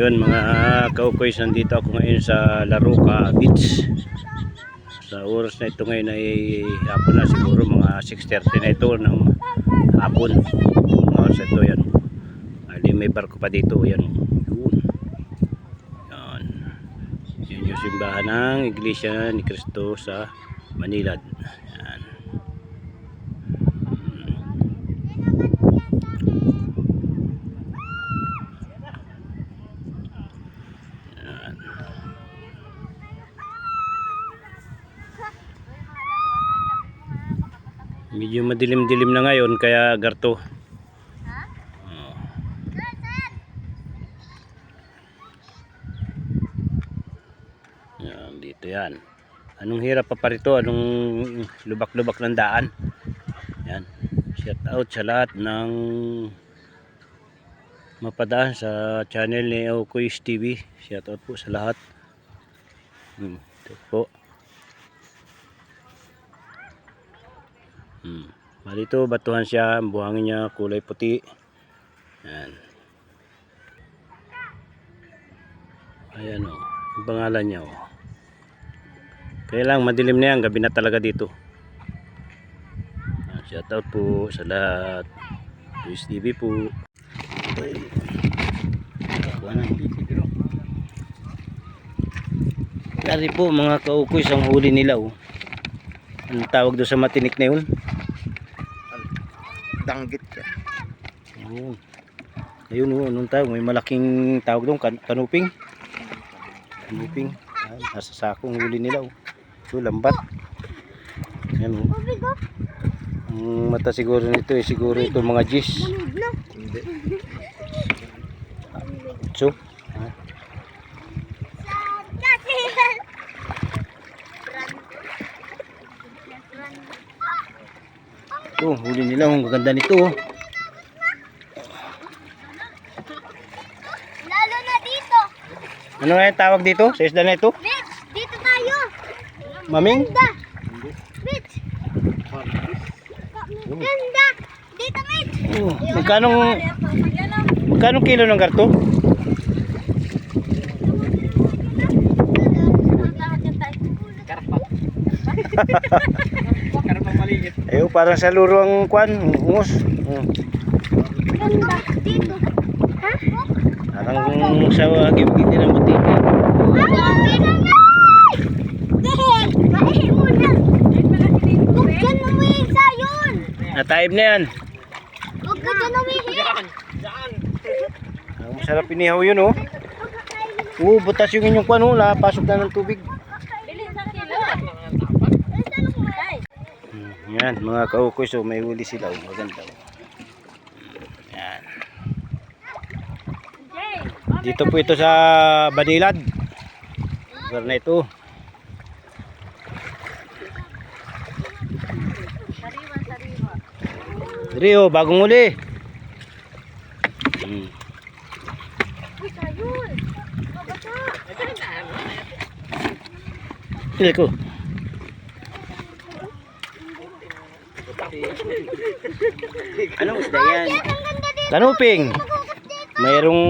Yun mga kaukoys, nandito ako ngayon sa Laruca Beach. Sa oras na ito ngayon ay hapon na, siguro mga 6:30 na ito ng hapon. Mga oras ito yan. May barko pa dito yan. Yan. Yun yung simbahan ng Iglesia ni Cristo sa Manilad. Yan. Medyo madilim-dilim na ngayon kaya garto. Yan, dito yan. Anong hirap pa parito, anong lubak-lubak ng daan. Yan. Shout out sa lahat ng mapadaan sa channel ni Aukoys TV. Shout out po sa lahat. Ito po. Malito, batuhan siya, ang buhangin niya kulay puti. Yan. Ayan o, yung pangalan niya o. Kaya lang madilim na yan, gabi na talaga dito. Shout out po sa lahat. Aukoys TV po. Dari po mga kaukoys, ang huli nila o. Anong tawag doon sa matinik na yun? Danggit siya. Oo. Ayun o, anong tawag? May malaking tawag doon, kanuping. Kanuping. Ayan, nasa sakong huli nila o. Ito, lambat. Ayan o. Ang mata siguro nito eh, siguro ito mga gis. Hindi. So, ito, huli nila. Ang gaganda nito oh. Lalo na dito. Ano nga yung tawag dito? Sa isda na ito? Mitch, dito tayo. Maming? Ganda. Mitch. Ganda. Dito, Mitch. Oh, magkano kilo ng garto? Ayaw, parang sa luro ang kwan, ungus. Ganda. Dito. Ha? Parang sa gibigiti ng butiti. Grabe naman! Dahil, maihin mo na. Huwag ka namin sa yun. Nataib na yan. Huwag ka dyan umihin. Ang masarap inihaw yun oh. Oo, butas yung inyong kwan oh, napasok na ng tubig. Yan, mga kaukoy, so may huli sila oh, maganda oh. Yan. Dito po ito sa Manilad. Lugar na ito. Rio, bagong huli. Ini ko. Anong isda yan? Kanuping. Mayroong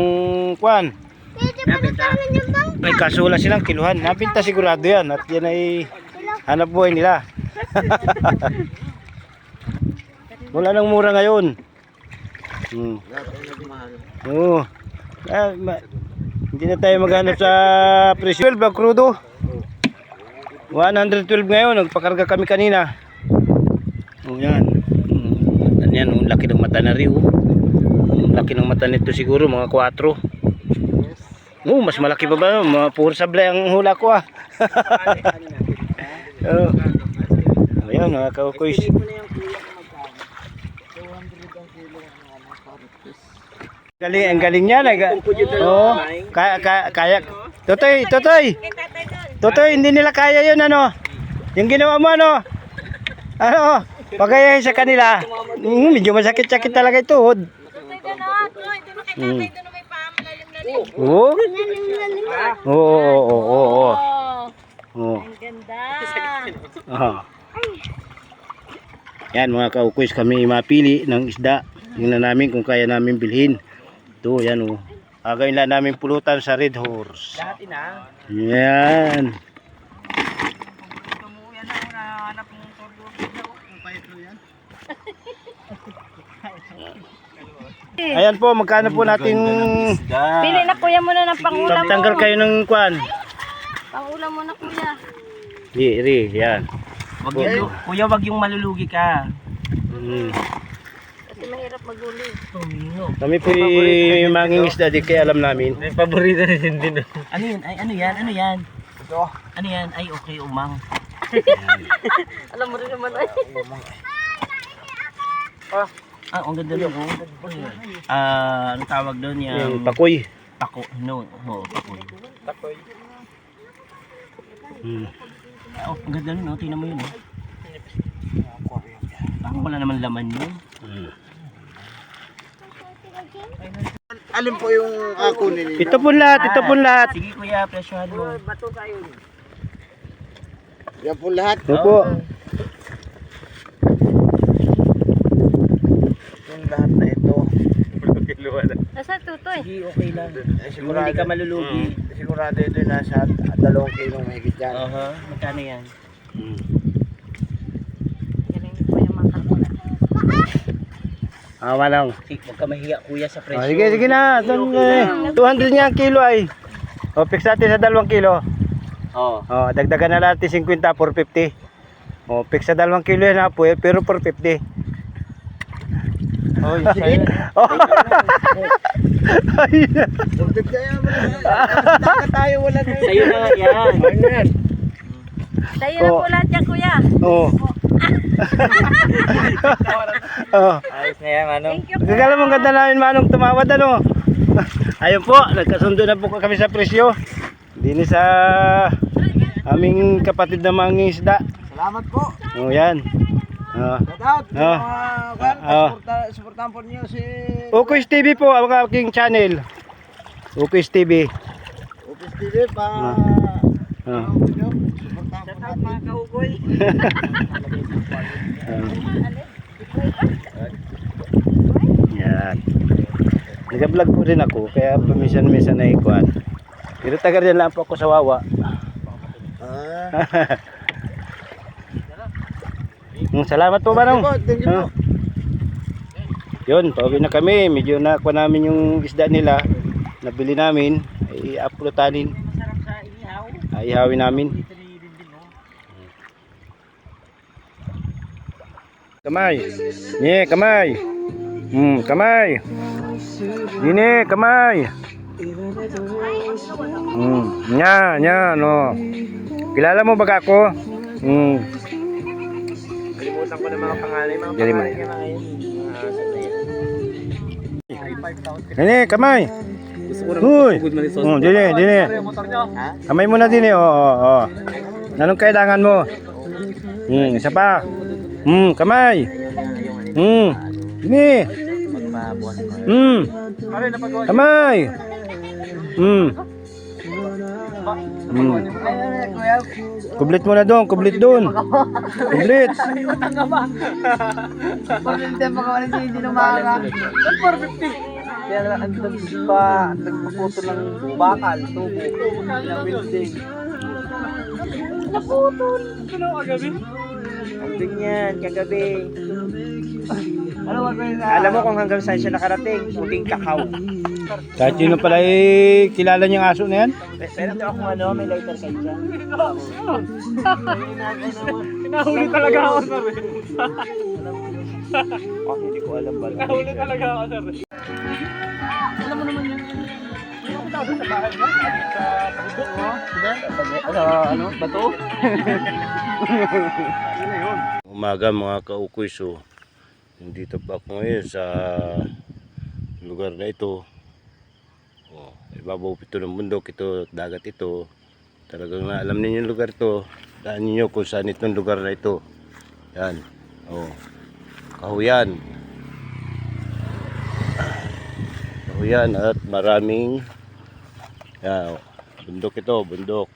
kwan. May kaso wala silang kiluhan. Nabinta sigurado yan. At yan ay hanap buhay nila. Wala nang mura ngayon. Oo. Hindi na tayo maghanap sa presyo. 12 ang crudo. 112 ngayon. Nagpakarga kami kanina. O yan. Yan, ang laki ng mata na rin. Ang laki ng mata nito siguro mga 4. Mas malaki pa ba? Mga puro sablay ang hula ko ah. Ayan mga kaukoys. Galing, ang galing niya. Oo. Kaya. Totoy, hindi nila kaya yun ano. Yung ginawa mo ano. Ano, pagayahin sa kanila. Medyo masakit-sakit talaga ito. Oo. Oo. Ang ganda. Yan mga kaukoys, kami mapili ng isda. Tingnan namin kung kaya namin bilhin. Ito, yan oh. Gagawin lang namin pulutan sa Red Horse. Lahat ina. Yan. Tumuyan na, nahanap mong turbo. Ayan po, magkano po natin Pili na kuya muna ng pangulam mo. tanggal kayo ng kwan. Pangulam mo na kuya. Yan. Kuya, wag yung malulugi ka. Mm. Kasi mahirap maguli. Kami po mangingisda di kaya alam namin. May paborito rin din. Ano yun? Ay, ano yan? Ano yan? Ito. Ano yan? Ay, okay, umang. Alam mo rin naman ay. Ang ganda nun. Anong tawag doon? Yung pakoy. Pako. No, pakoy. Mm. Ang ganda nun, tingnan mo yun. Parang wala naman laman yun. Mm. Alin po yung kunin ninyo? Ito po lahat. Sige kuya, presyohan mo. Yan po lahat. Opo. Yung lahat na ito. Nasa tutoy. Sige, okay lang. Sigurado, Hindi ka malulugi. sigurado ito yung nasa 2 kilong mahigit yan. Magkano yan? Mm. Galing ni kuya makakula. Manong. Sige, huwag ka mahiya kuya sa presyo. Sige na. 200 niya ang kilo ay. O, fix natin sa 2 kilo. Oo. O, dagdagan na natin 50, 450. O, fix sa 2 kilo yan ha po, pero 450. Oy, sa'yo. Ay, Dugtog kaya mo na. Tayo wala na yun. Sa'yo na nga yan. Sa'yo na po lahat yan kuya. Oo. Oo. Ayos na yan, ano? Thank you. Kagala mong ganda namin manong tumawad ano. Ayun po, nagkasundo na po kami sa presyo. Dini sa aming kapatid na mangingisda. Salamat po. O yan. Shout out. Supportahan po niyo si Ukis TV po ang aking channel. Ukis TV. Opus TV pa. Ah. Supportahan po natin. kaugoy. Yan. Nag-vlog po rin ako kaya paminsan-minsan na ikuan. Pero taga rin lang po ako sa Wawa. Salamat po manong. Thank you po. Yun, pauwi na kami. Medyo nakuha namin yung isda nila. Nabili namin. I-uploadanin. Masarap sa ihaw. Ihawin namin. Kamay. Nye, kamay. Kamay. Dini, kamay. Nya, no. Kilala mo ba ako? Kalimutan ko ng mga pangalan. Mga Dali mo. pangalan ka na ngayon. Dini, kamay. Gusto ko Huy. pagod man isos. Dini. Kamay mo na dini. Oo. Anong kailangan mo? Isa pa. Kamay. Dini. Kamay. Kublit mo na doon, kublit doon. Kublit. Kaya ang nagpaputo ng bakal, tubo, ng building. Naputol. Ang ganyan, kagabi. Alam mo kung hanggang saan siya nakarating? Puting kakao. Kahit yun pala kilala niyang aso na yan. Pero ito ako may lighter kayo dyan. Nahuli talaga ako, sir. Hindi ko alam ba. Nahuli talaga ako, sir. Bato? Umaga mga kaukoy, so nandito pa ako ngayon sa lugar na ito. Ibabaw ito ng bundok, ito dagat ito. Talagang alam ninyo yung lugar to. Daan ninyo kung saan itong lugar na ito. Yan. Kahuyan. Kahuyan at maraming bundok ito, bundok.